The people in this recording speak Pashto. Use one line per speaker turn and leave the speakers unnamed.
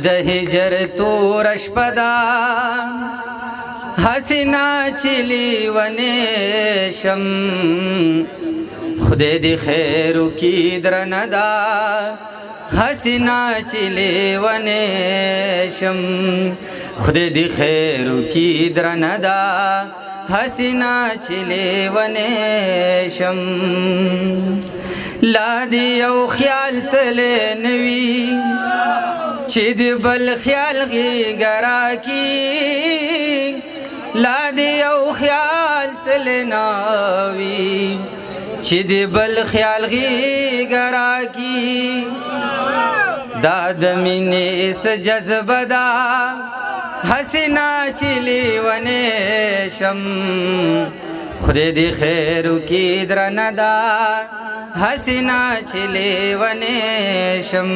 د هجر تور شپدا حسینا چلی ونیشم خدای دی خیرو کی درندا حسینا چلی ونیشم خدای دی خیرو کی درندا حسینا چلی ونیشم لا دی یو خیال تلی نوی چی دی بل خیال غی گرا کی لا دی یو خیال تل ناوی چی دی بل خیال غی گرا کی داد مینی اس جذب دا حسینا چلی ونیشم خدای دی خیرو کی درندا حسینا چلی ونیشم